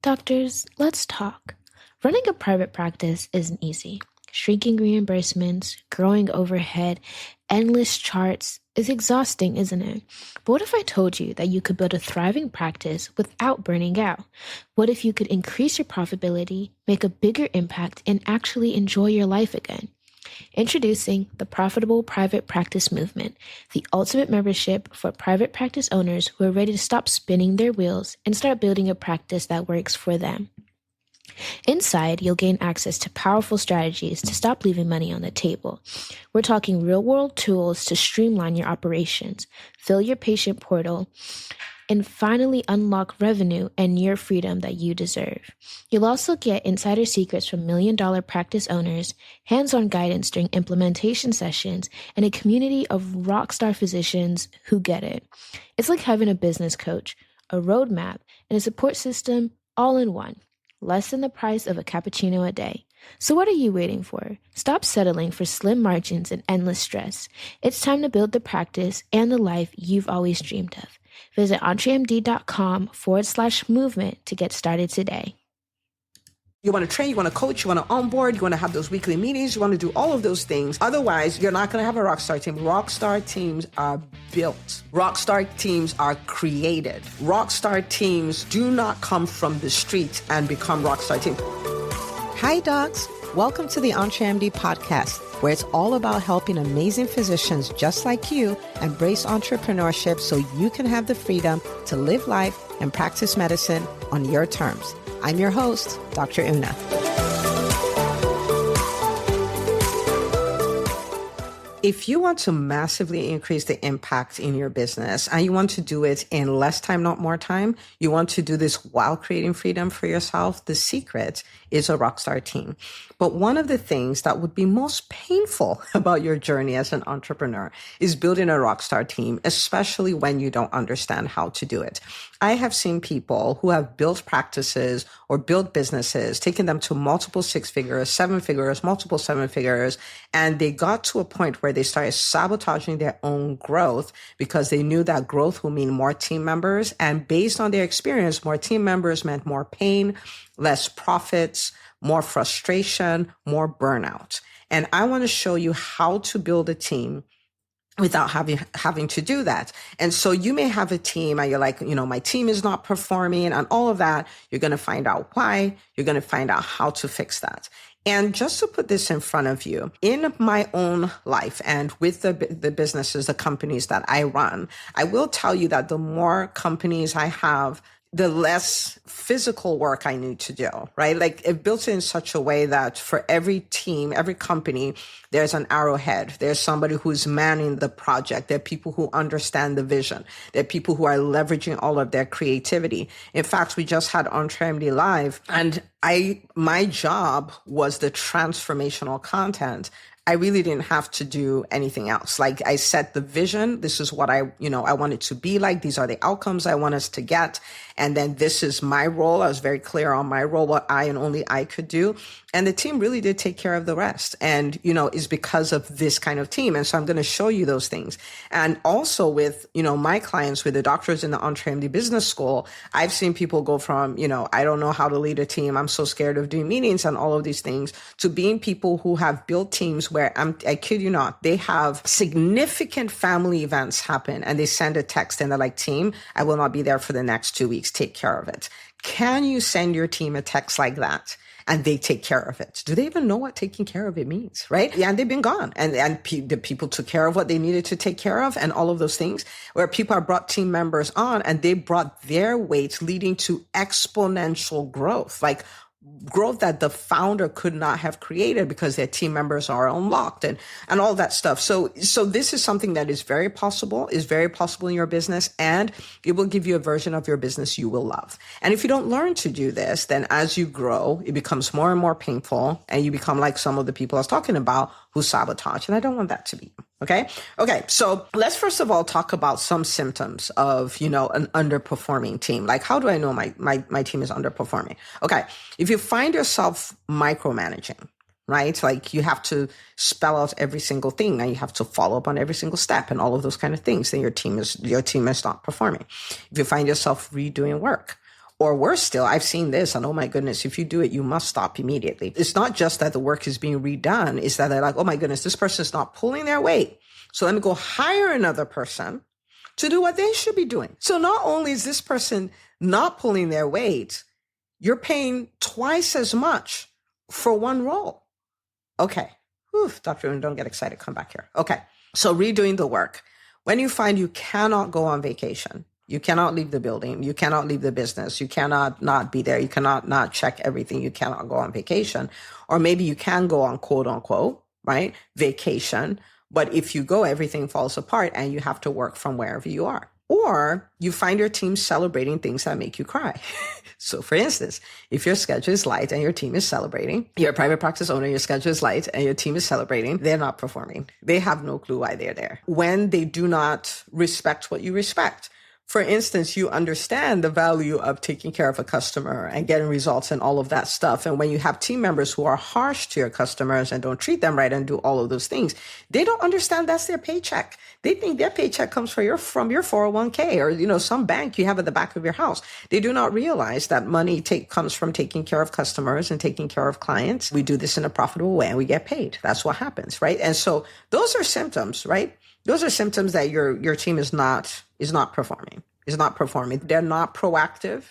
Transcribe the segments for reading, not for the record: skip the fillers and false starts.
Doctors, let's talk. Running a private practice isn't easy. Shrinking reimbursements, growing overhead, endless charts is exhausting, isn't it? But what if I told you that you could build a thriving practice without burning out? What if you could increase your profitability, make a bigger impact, and actually enjoy your life again? Introducing the Profitable Private Practice Movement, the ultimate membership for private practice owners who are ready to stop spinning their wheels and start building a practice that works for them. Inside, you'll gain access to powerful strategies to stop leaving money on the table. We're talking real-world tools to streamline your operations, fill your patient portal, and finally unlock revenue and your freedom that you deserve. You'll also get insider secrets from million-dollar practice owners, hands-on guidance during implementation sessions, and a community of rockstar physicians who get it. It's like having a business coach, a roadmap, and a support system all in one. Less than the price of a cappuccino a day. So what are you waiting for? Stop settling for slim margins and endless stress. It's time to build the practice and the life you've always dreamed of. Visit entremd.com/movement to get started today. You want to train, you want to coach, you want to onboard, you want to have those weekly meetings, you want to do all of those things. Otherwise, you're not going to have a rockstar team. Rockstar teams are built. Rockstar teams are created. Rockstar teams do not come from the street and become rockstar teams. Hi, docs. Welcome to the EntreMD podcast, where it's all about helping amazing physicians just like you embrace entrepreneurship so you can have the freedom to live life and practice medicine on your terms. I'm your host, Dr. Una. If you want to massively increase the impact in your business and you want to do it in less time, not more time, you want to do this while creating freedom for yourself, the secret is a rockstar team. But one of the things that would be most painful about your journey as an entrepreneur is building a rockstar team, especially when you don't understand how to do it. I have seen people who have built practices or built businesses, taken them to multiple 6 figures, 7 figures, multiple 7 figures, and they got to a point where they started sabotaging their own growth because they knew that growth will mean more team members. And based on their experience, more team members meant more pain, less profits, more frustration, more burnout. And I want to show you how to build a team without having to do that. And so you may have a team and you're like, my team is not performing and all of that. You're going to find out why. You're going to find out how to fix that. And just to put this in front of you, in my own life and with the businesses, the companies that I run, I will tell you that the more companies I have, the less physical work I need to do, right? Like it built in such a way that for every team, every company, there's an arrowhead. There's somebody who's manning the project. There are people who understand the vision. There are people who are leveraging all of their creativity. In fact, we just had EntreMD Live and my job was the transformational content. I really didn't have to do anything else. Like I set the vision. This is what I want it to be like. These are the outcomes I want us to get. And then this is my role. I was very clear on my role, what I and only I could do. And the team really did take care of the rest. And, is because of this kind of team. And so I'm going to show you those things. And also with, my clients, with the doctors in the EntreMD Business School, I've seen people go from, I don't know how to lead a team. I'm so scared of doing meetings and all of these things to being people who have built teams where I kid you not, they have significant family events happen and they send a text and they're like, team, I will not be there for the next 2 weeks. Take care of it. Can you send your team a text like that? And they take care of it. Do they even know what taking care of it means, right? Yeah, and they've been gone. And the people took care of what they needed to take care of and all of those things where people have brought team members on and they brought their weight leading to exponential growth, like growth that the founder could not have created because their team members are unlocked and all that stuff. So this is something that is very possible in your business, and it will give you a version of your business you will love. And if you don't learn to do this, then as you grow, it becomes more and more painful and you become like some of the people I was talking about who sabotage. And I don't want that to be. Okay. So let's first of all talk about some symptoms of, an underperforming team. Like, how do I know my team is underperforming? Okay. If you find yourself micromanaging, right? Like you have to spell out every single thing and you have to follow up on every single step and all of those kind of things, then your team is not performing. If you find yourself redoing work, Or worse still, I've seen this, and oh my goodness, if you do it, you must stop immediately. It's not just that the work is being redone, it's that they're like, oh my goodness, this person is not pulling their weight. So let me go hire another person to do what they should be doing. So not only is this person not pulling their weight, you're paying twice as much for one role. Okay. Whew, Dr. Don't get excited. Come back here. Okay. So redoing the work. When you find you cannot go on vacation, you cannot leave the building, you cannot leave the business, you cannot not be there, you cannot not check everything, you cannot go on vacation, or maybe you can go on quote unquote, right, vacation, but if you go, everything falls apart and you have to work from wherever you are. Or you find your team celebrating things that make you cry. So for instance, if your schedule is light and your team is celebrating, you're a private practice owner, your schedule is light and your team is celebrating, they're not performing. They have no clue why they're there. When they do not respect what you respect. For instance, you understand the value of taking care of a customer and getting results and all of that stuff. And when you have team members who are harsh to your customers and don't treat them right and do all of those things, they don't understand that's their paycheck. They think their paycheck comes from your 401k or, some bank you have at the back of your house. They do not realize that money comes from taking care of customers and taking care of clients. We do this in a profitable way and we get paid. That's what happens, right? And so those are symptoms, right? Those are symptoms that your team is not performing. They're not proactive.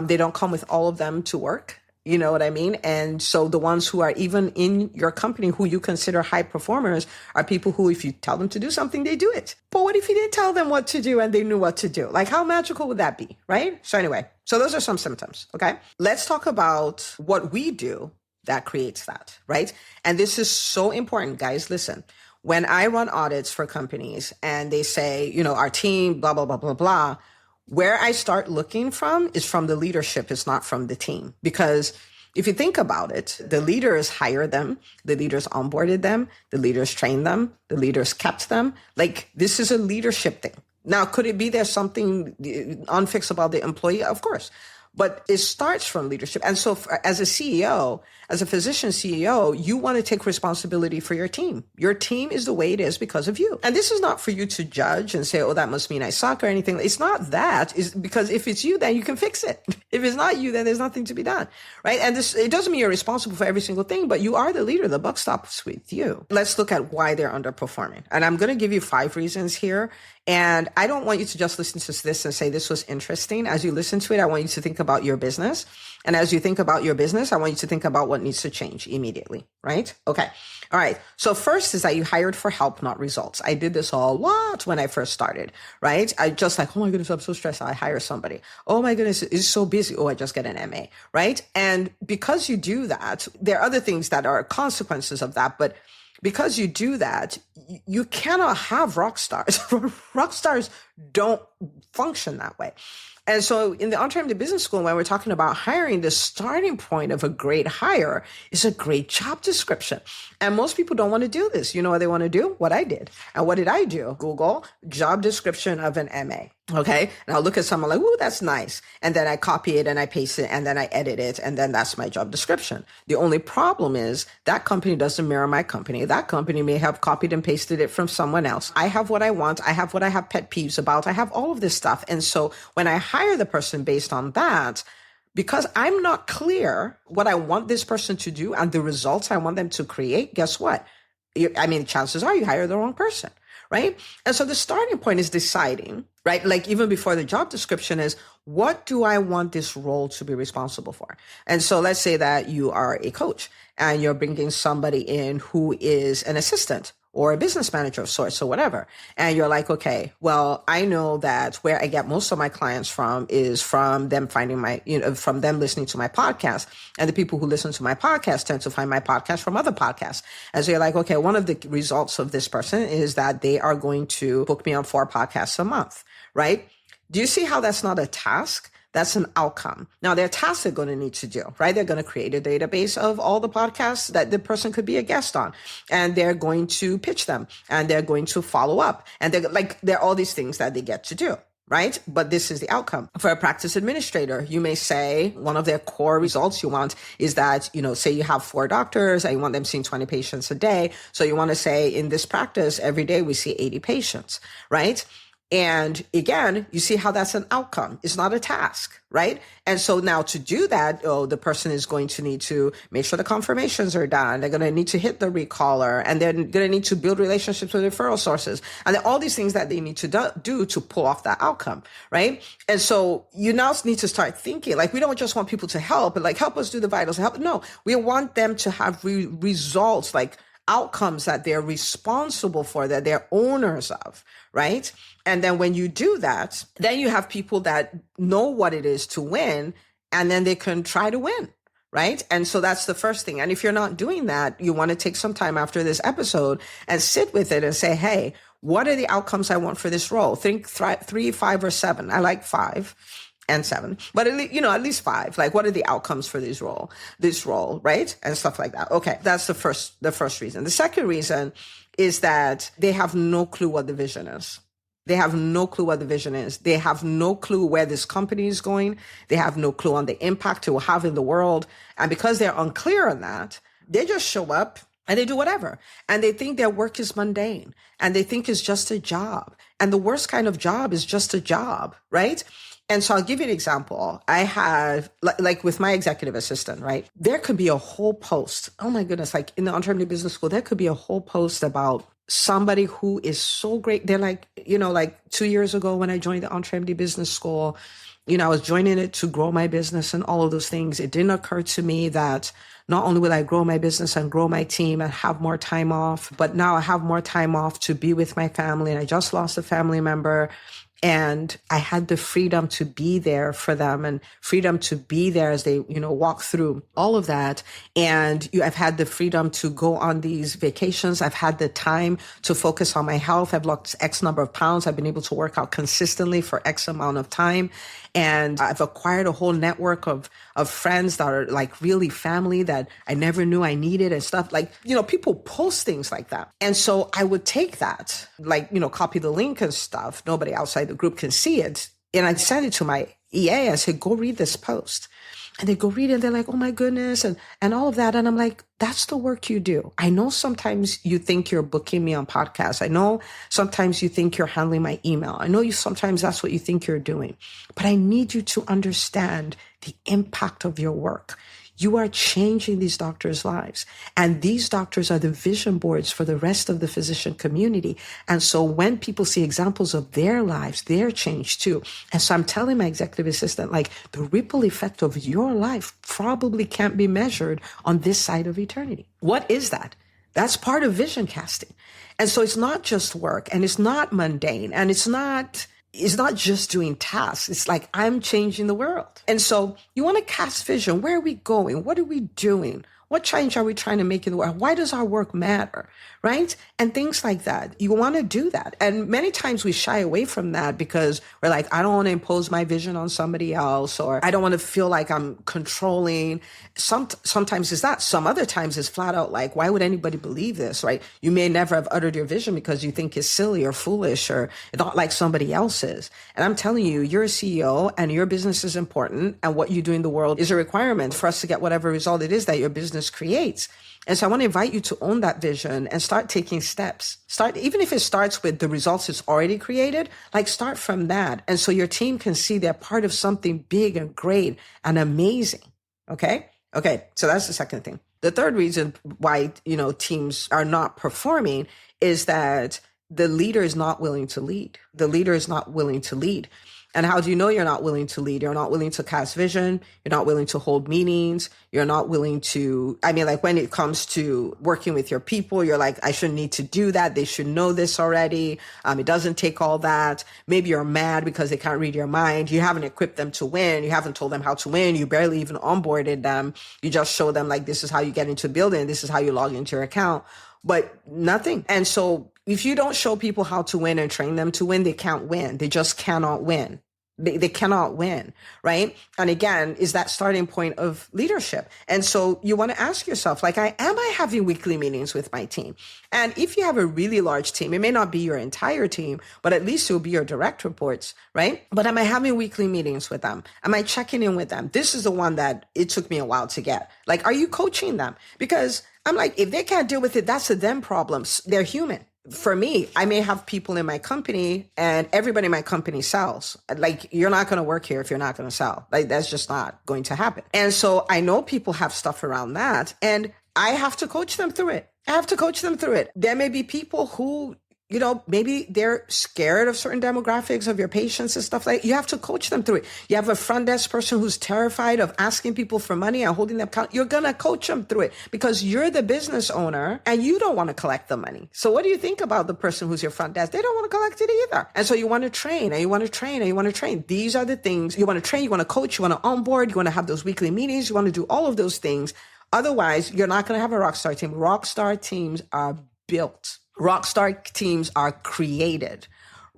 They don't come with all of them to work. You know what I mean? And so the ones who are even in your company who you consider high performers are people who, if you tell them to do something, they do it. But what if you didn't tell them what to do and they knew what to do? Like, how magical would that be, right? So anyway, so those are some symptoms, okay? Let's talk about what we do that creates that, right? And this is so important, guys. Listen. When I run audits for companies and they say, our team, blah, blah, blah, blah, blah, where I start looking from is from the leadership. It's not from the team. Because if you think about it, the leaders hired them, the leaders onboarded them, the leaders trained them, the leaders kept them. Like, this is a leadership thing. Now, could it be there's something unfixed about the employee? Of course. But it starts from leadership. And so as a CEO, as a physician CEO, you want to take responsibility for your team. Your team is the way it is because of you. And this is not for you to judge and say, oh, that must mean I suck or anything. It's not that. It's because if it's you, then you can fix it. If it's not you, then there's nothing to be done, right? And it doesn't mean you're responsible for every single thing, but you are the leader. The buck stops with you. Let's look at why they're underperforming. And I'm going to give you 5 reasons here. And I don't want you to just listen to this and say this was interesting. As you listen to it, I want you to think about your business. And as you think about your business, I want you to think about what needs to change immediately, right? Okay. All right. So first is that you hired for help, not results. I did this a lot when I first started, right? I just like, oh my goodness, I'm so stressed. I hire somebody. Oh my goodness, it's so busy. Oh, I just get an MA, right? And because you do that, there are other things that are consequences of that, but because you do that, you cannot have rock stars. Rock stars don't function that way. And so in the Entrepreneurship Business School, when we're talking about hiring, the starting point of a great hire is a great job description. And most people don't want to do this. You know what they want to do? What I did. And what did I do? Google job description of an MA. Okay. And I'll look at someone like, ooh, that's nice. And then I copy it and I paste it and then I edit it. And then that's my job description. The only problem is that company doesn't mirror my company. That company may have copied and pasted it from someone else. I have what I want. I have what I have pet peeves about. I have all of this stuff. And so when I hire the person based on that, because I'm not clear what I want this person to do and the results I want them to create, guess what? Chances are you hire the wrong person. Right? And so the starting point is deciding, right? Like even before the job description is, what do I want this role to be responsible for? And so let's say that you are a coach and you're bringing somebody in who is an assistant or a business manager of sorts or whatever. And you're like, okay, well, I know that where I get most of my clients from is from them finding from them listening to my podcast. And the people who listen to my podcast tend to find my podcast from other podcasts. And so you're like, okay, one of the results of this person is that they are going to book me on 4 podcasts a month, right? Do you see how that's not a task? That's an outcome. Now, there are tasks they're going to need to do, right? They're going to create a database of all the podcasts that the person could be a guest on, and they're going to pitch them, and they're going to follow up. And there are all these things that they get to do, right? But this is the outcome. For a practice administrator, you may say one of their core results you want is that, say you have 4 doctors and you want them seeing 20 patients a day. So you want to say in this practice, every day we see 80 patients, right? And again, you see how that's an outcome. It's not a task, right? And so now to do that, the person is going to need to make sure the confirmations are done. They're going to need to hit the recaller, and they're going to need to build relationships with referral sources. And all these things that they need to do to pull off that outcome, right? And so you now need to start thinking, like, we don't just want people to help, but like, help us do the vitals. No, we want them to have results, like outcomes that they're responsible for, that they're owners of, right? And then when you do that, then you have people that know what it is to win, and then they can try to win, right? And so that's the first thing. And if you're not doing that, you want to take some time after this episode and sit with it and say, hey, what are the outcomes I want for this role? Think 3, 5, or 7. I like 5 and 7, but at least 5. Like, what are the outcomes for this role, right? And stuff like that. Okay. That's the first reason. The second reason is that they have no clue what the vision is. They have no clue what the vision is. They have no clue where this company is going. They have no clue on the impact it will have in the world. And because they're unclear on that, they just show up and they do whatever. And they think their work is mundane, and they think it's just a job. And the worst kind of job is just a job, right? And so I'll give you an example. I have, like with my executive assistant, right? There could be a whole post. Oh my goodness. Like in the Entrepreneurship Business School, there could be a whole post about somebody who is so great. They're like, like 2 years ago when I joined the Entrepreneurship Business School, I was joining it to grow my business and all of those things. It didn't occur to me that not only will I grow my business and grow my team and have more time off, but now I have more time off to be with my family. And I just lost a family member. And I had the freedom to be there for them, and freedom to be there as they, walk through all of that. And I've had the freedom to go on these vacations. I've had the time to focus on my health. I've lost X number of pounds. I've been able to work out consistently for X amount of time. And I've acquired a whole network of friends that are like really family that I never knew I needed and stuff. Like, people post things like that. And so I would take that, like, copy the link and stuff. Nobody outside the group can see it. And I'd send it to my EA. I said, go read this post. And they go read it and they're like, oh my goodness, and all of that. And I'm like, that's the work you do. I know sometimes you think you're booking me on podcasts. I know sometimes you think you're handling my email. I know sometimes that's what you think you're doing. But I need you to understand the impact of your work. You are changing these doctors' lives. And these doctors are the vision boards for the rest of the physician community. And so when people see examples of their lives, they're changed too. And so I'm telling my executive assistant, like, the ripple effect of your life probably can't be measured on this side of eternity. What is that? That's part of vision casting. And so it's not just work, and it's not mundane, and it's not just doing tasks. It's like, I'm changing the world. And so you want to cast vision. Where are we going? What are we doing? What change are we trying to make in the world? Why does our work matter? Right? And things like that. You want to do that. And many times we shy away from that because we're like, I don't want to impose my vision on somebody else, or I don't want to feel like I'm controlling. Sometimes it's that. Some other times it's flat out like, why would anybody believe this? Right? You may never have uttered your vision because you think it's silly or foolish or not like somebody else's. And I'm telling you, you're a CEO and your business is important, and what you do in the world is a requirement for us to get whatever result it is that your business creates. And so I want to invite you to own that vision and start taking steps. Even if it starts with the results it's already created, like, start from that. And so your team can see they're part of something big and great and amazing. Okay. So that's the second thing. The third reason why, teams are not performing is that the leader is not willing to lead. The leader is not willing to lead. And how do you know you're not willing to lead? You're not willing to cast vision. You're not willing to hold meetings. You're not willing to, like, when it comes to working with your people, you're like, I shouldn't need to do that. They should know this already. It doesn't take all that. Maybe you're mad because they can't read your mind. You haven't equipped them to win. You haven't told them how to win. You barely even onboarded them. You just show them, like, this is how you get into the building. This is how you log into your account, but nothing. And so if you don't show people how to win and train them to win, they can't win. They just cannot win. They cannot win, right? And again, is that starting point of leadership. And so you want to ask yourself, like, am I having weekly meetings with my team? And if you have a really large team, it may not be your entire team, but at least it will be your direct reports, right? But am I having weekly meetings with them? Am I checking in with them? This is the one that it took me a while to get. Like, are you coaching them? Because I'm like, if they can't deal with it, that's a them problem. They're human. for me, I may have people in my company and everybody in my company sells. Like, you're not going to work here if you're not going to sell. Like, that's just not going to happen. And so I know people have stuff around that, and I have to coach them through it. There may be people who, maybe they're scared of certain demographics of your patients and stuff like that. You have to coach them through it. You have a front desk person who's terrified of asking people for money and holding them accountable. You're going to coach them through it because you're the business owner and you don't want to collect the money. So what do you think about the person who's your front desk? They don't want to collect it either. And so you want to train and you want to train and you want to train. These are the things you want to train. You want to coach. You want to onboard. You want to have those weekly meetings. You want to do all of those things. Otherwise, you're not going to have a rockstar team. Rockstar teams are built. Rockstar teams are created.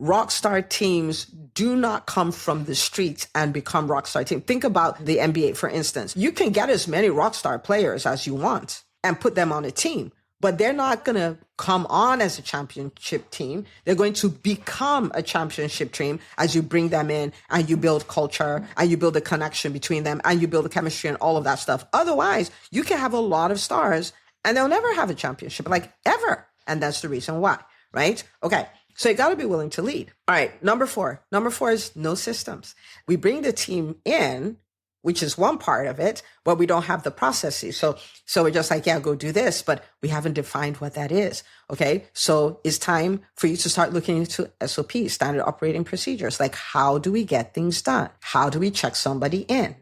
Rockstar teams do not come from the streets and become rockstar teams. Think about the NBA, for instance. You can get as many rockstar players as you want and put them on a team, but they're not going to come on as a championship team. They're going to become a championship team as you bring them in and you build culture and you build a connection between them and you build a chemistry and all of that stuff. Otherwise, you can have a lot of stars and they'll never have a championship, like ever. And that's the reason why, right? Okay. So you got to be willing to lead. All right. Number four is no systems. We bring the team in, which is one part of it, but we don't have the processes. So we're just like, yeah, go do this, but we haven't defined what that is. Okay. So it's time for you to start looking into SOPs, standard operating procedures. Like, how do we get things done? How do we check somebody in?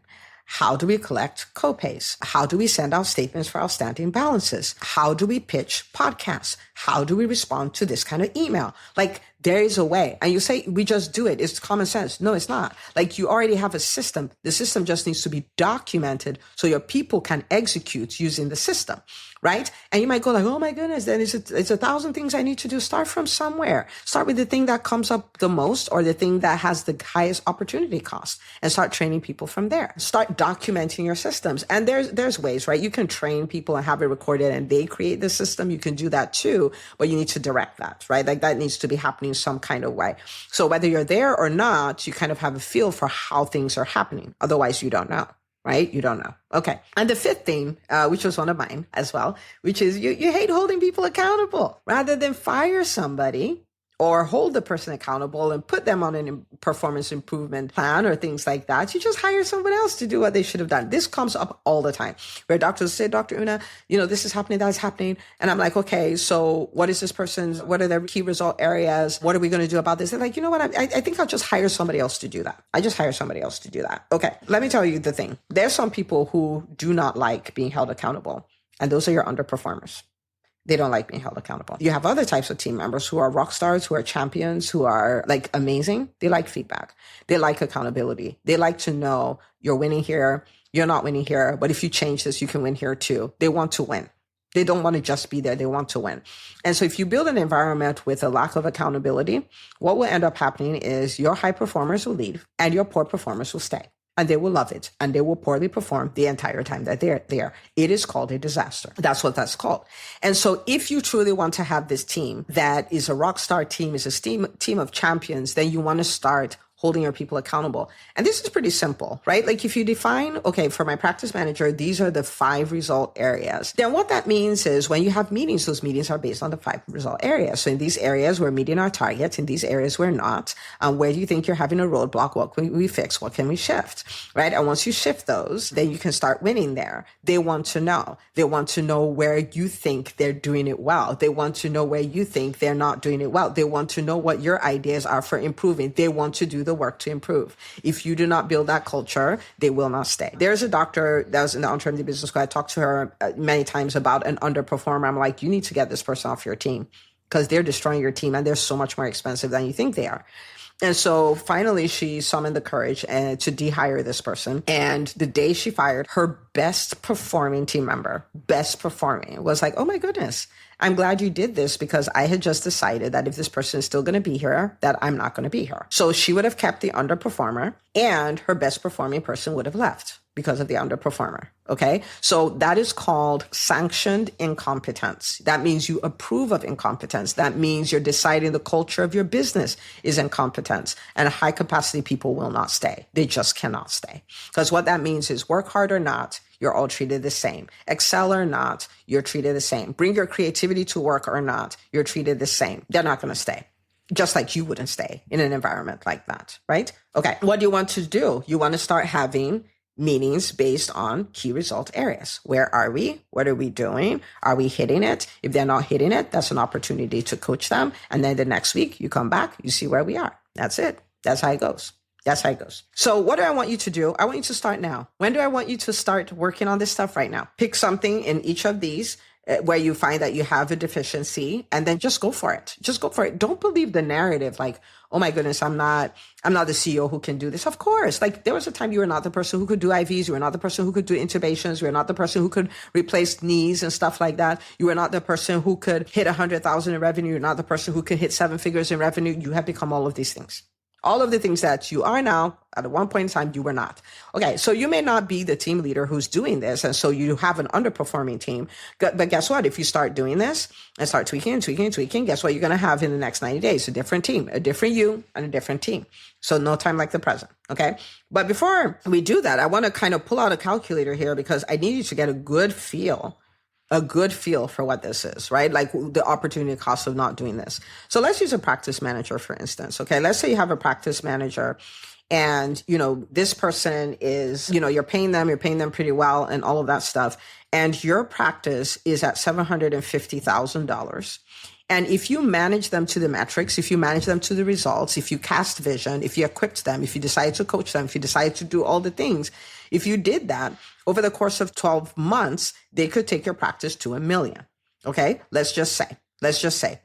How do we collect copays? How do we send out statements for outstanding balances? How do we pitch podcasts? How do we respond to this kind of email? Like, there is a way. And you say, we just do it. It's common sense. No, it's not. Like, you already have a system. The system just needs to be documented so your people can execute using the system, right? And you might go like, oh my goodness, then it's 1,000 things I need to do. Start from somewhere. Start with the thing that comes up the most or the thing that has the highest opportunity cost and start training people from there. Start documenting your systems. And there's ways, right? You can train people and have it recorded and they create the system. You can do that too, but you need to direct that, right? Like, that needs to be happening some kind of way. So whether you're there or not, you kind of have a feel for how things are happening. Otherwise, you don't know. Right? You don't know. Okay. And the fifth thing, which was one of mine as well, which is you hate holding people accountable. Rather than fire somebody or hold the person accountable and put them on a performance improvement plan or things like that, you just hire someone else to do what they should have done. This comes up all the time where doctors say, Dr. Una, this is happening, that is happening. And I'm like, okay, so what is this person's, what are their key result areas? What are we going to do about this? They're like, you know what? I think I'll just hire somebody else to do that. Okay. Let me tell you the thing. There's some people who do not like being held accountable. And those are your underperformers. They don't like being held accountable. You have other types of team members who are rock stars, who are champions, who are like amazing. They like feedback. They like accountability. They like to know you're winning here, you're not winning here, but if you change this, you can win here too. They want to win. They don't want to just be there. They want to win. And so if you build an environment with a lack of accountability, what will end up happening is your high performers will leave and your poor performers will stay. And they will love it. And they will poorly perform the entire time that they're there. It is called a disaster. That's what that's called. And so if you truly want to have this team that is a rock star team, is a team of champions, then you want to start holding your people accountable. And this is pretty simple, right? Like, if you define, okay, for my practice manager, these are the 5 result areas. Then what that means is when you have meetings, those meetings are based on the 5 result areas. So in these areas, we're meeting our targets. In these areas, we're not. Where do you think you're having a roadblock? What can we fix? What can we shift? Right? And once you shift those, then you can start winning there. They want to know. They want to know where you think they're doing it well. They want to know where you think they're not doing it well. They want to know what your ideas are for improving. They want to do the work to improve. If you do not build that culture, they will not stay. There's a doctor that was in the entrepreneurship business school. I talked to her many times about an underperformer. I'm like, you need to get this person off your team because they're destroying your team and they're so much more expensive than you think they are. And so finally, she summoned the courage to dehire this person. And the day she fired her best performing team member, was like, oh my goodness, I'm glad you did this because I had just decided that if this person is still going to be here, that I'm not going to be here. So she would have kept the underperformer and her best performing person would have left because of the underperformer. Okay. So that is called sanctioned incompetence. That means you approve of incompetence. That means you're deciding the culture of your business is incompetence, and high capacity people will not stay. They just cannot stay. Because what that means is work hard or not, you're all treated the same. Excel or not, you're treated the same. Bring your creativity to work or not, you're treated the same. They're not going to stay. Just like you wouldn't stay in an environment like that, right? Okay. What do you want to do? You want to start having meetings based on key result areas. Where are we? What are we doing? Are we hitting it? If they're not hitting it, that's an opportunity to coach them. And then the next week you come back, you see where we are. That's it. That's how it goes. That's how it goes. So what do I want you to do? I want you to start now. When do I want you to start working on this stuff? Right now. Pick something in each of these where you find that you have a deficiency, and then just go for it. Just go for it. Don't believe the narrative like, oh my goodness, I'm not the CEO who can do this. Of course, like there was a time you were not the person who could do IVs. You were not the person who could do intubations. You were not the person who could replace knees and stuff like that. You were not the person who could hit 100,000 in revenue. You're not the person who could hit 7 figures in revenue. You have become all of these things. All of the things that you are now, at one point in time, you were not. Okay, so you may not be the team leader who's doing this, and so you have an underperforming team. But guess what? If you start doing this and start tweaking and tweaking and tweaking, guess what you're going to have in the next 90 days? A different team, a different you, and a different team. So no time like the present, okay? But before we do that, I want to kind of pull out a calculator here because I need you to get a good feel for what this is, right? Like the opportunity cost of not doing this. So let's use a practice manager, for instance. Okay. Let's say you have a practice manager and, this person is, you're paying them pretty well and all of that stuff. And your practice is at $750,000. And if you manage them to the metrics, if you manage them to the results, if you cast vision, if you equipped them, if you decide to coach them, if you decide to do all the things, if you did that over the course of 12 months, they could take your practice to $1 million. Okay. Let's just say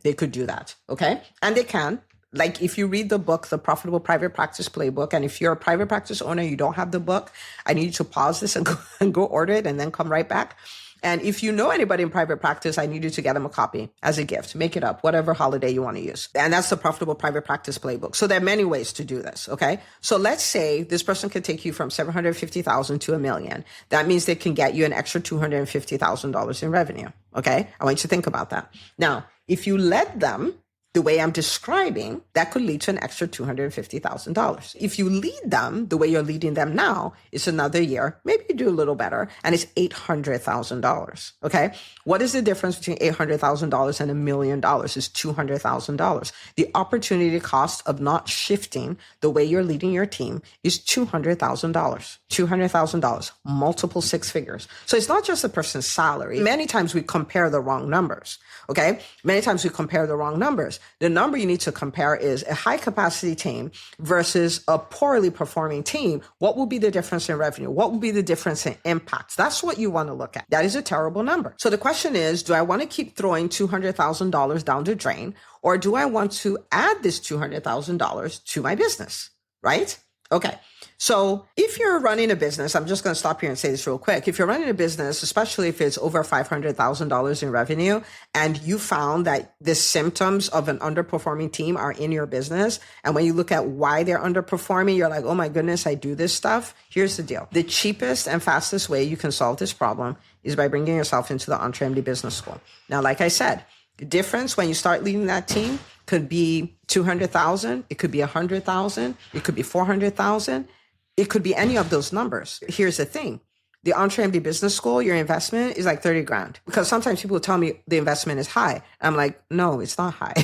they could do that. Okay. And they can. Like if you read the book, The Profitable Private Practice Playbook, and if you're a private practice owner, you don't have the book, I need you to pause this and go order it and then come right back. And if you know anybody in private practice, I need you to get them a copy as a gift. Make it up, whatever holiday you want to use. And that's the Profitable Private Practice Playbook. So there are many ways to do this, okay? So let's say this person can take you from $750,000 to $1 million. That means they can get you an extra $250,000 in revenue, okay? I want you to think about that. Now, if you let them the way I'm describing, that could lead to an extra $250,000. If you lead them the way you're leading them now, it's another year. Maybe you do a little better, and it's $800,000. Okay. What is the difference between $800,000 and $1 million? Is $200,000. The opportunity cost of not shifting the way you're leading your team is $200,000. $200,000, multiple six figures. So it's not just the person's salary. Many times we compare the wrong numbers. Okay. Many times we compare the wrong numbers. The number you need to compare is a high capacity team versus a poorly performing team. What will be the difference in revenue? What will be the difference in impact? That's what you want to look at. That is a terrible number. So the question is, do I want to keep throwing $200,000 down the drain, or do I want to add this $200,000 to my business? Right? Okay. So if you're running a business, I'm just going to stop here and say this real quick. If you're running a business, especially if it's over $500,000 in revenue, and you found that the symptoms of an underperforming team are in your business, and when you look at why they're underperforming, you're like, oh my goodness, I do this stuff. Here's the deal. The cheapest and fastest way you can solve this problem is by bringing yourself into the EntreMD Business School. Now, like I said, the difference when you start leading that team could be 200,000. It could be 100,000. It could be 400,000. It could be any of those numbers. Here's the thing. The EntreMD Business School, your investment is like 30 grand. Because sometimes people tell me the investment is high. I'm like, no, it's not high.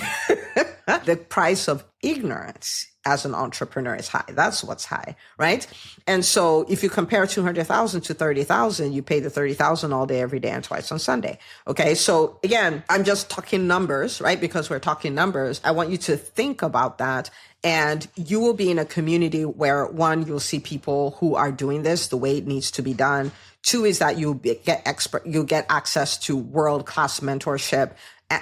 The price of ignorance as an entrepreneur is high. That's what's high, right? And so if you compare 200,000 to 30,000, you pay the 30,000 all day, every day, and twice on Sunday. Okay. So again, I'm just talking numbers, right? Because we're talking numbers. I want you to think about that. And you will be in a community where, one, you'll see people who are doing this the way it needs to be done. Two is that you'll get access to world-class mentorship,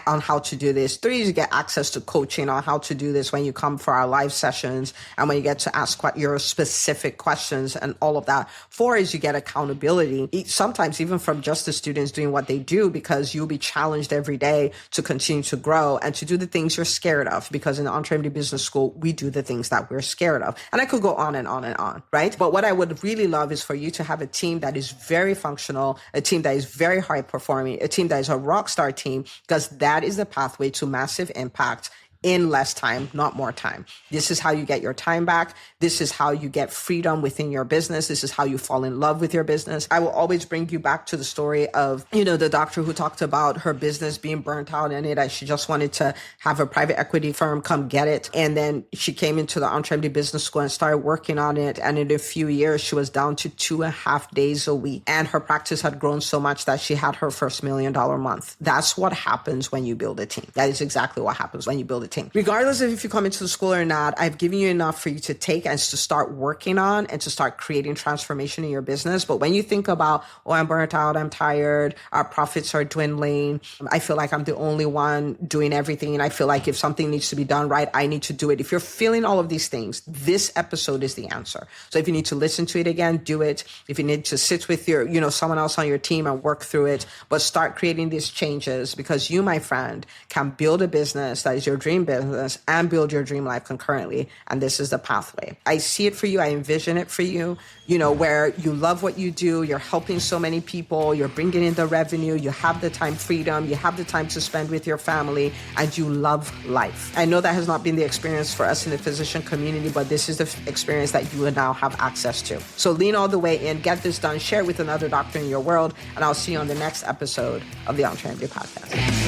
on how to do this. 3 is you get access to coaching on how to do this when you come for our live sessions and when you get to ask your specific questions and all of that. 4 is you get accountability, sometimes even from just the students doing what they do, because you'll be challenged every day to continue to grow and to do the things you're scared of, because in the EntreMD Business School, we do the things that we're scared of. And I could go on and on and on, right? But what I would really love is for you to have a team that is very functional, a team that is very high performing, a team that is a rockstar team, because that is the pathway to massive impact in less time, not more time. This is how you get your time back. This is how you get freedom within your business. This is how you fall in love with your business. I will always bring you back to the story of, the doctor who talked about her business being burnt out in it. She just wanted to have a private equity firm come get it. And then she came into the EntreMD Business School and started working on it. And in a few years, she was down to 2.5 days a week. And her practice had grown so much that she had her first $1 million month. That's what happens when you build a team. That is exactly what happens when you build a team. Regardless of if you come into the school or not, I've given you enough for you to take and to start working on and to start creating transformation in your business. But when you think about, I'm burnt out, I'm tired, our profits are dwindling, I feel like I'm the only one doing everything, and I feel like if something needs to be done right, I need to do it. If you're feeling all of these things, this episode is the answer. So if you need to listen to it again, do it. If you need to sit with your, someone else on your team and work through it, but start creating these changes, because you, my friend, can build a business that is your dream business and build your dream life concurrently. And this is the pathway. I see it for you. I envision it for you, where you love what you do. You're helping so many people. You're bringing in the revenue. You have the time freedom. You have the time to spend with your family, and you love life. I know that has not been the experience for us in the physician community, but this is the experience that you will now have access to. So lean all the way in, get this done, share it with another doctor in your world, and I'll see you on the next episode of the EntreMD podcast.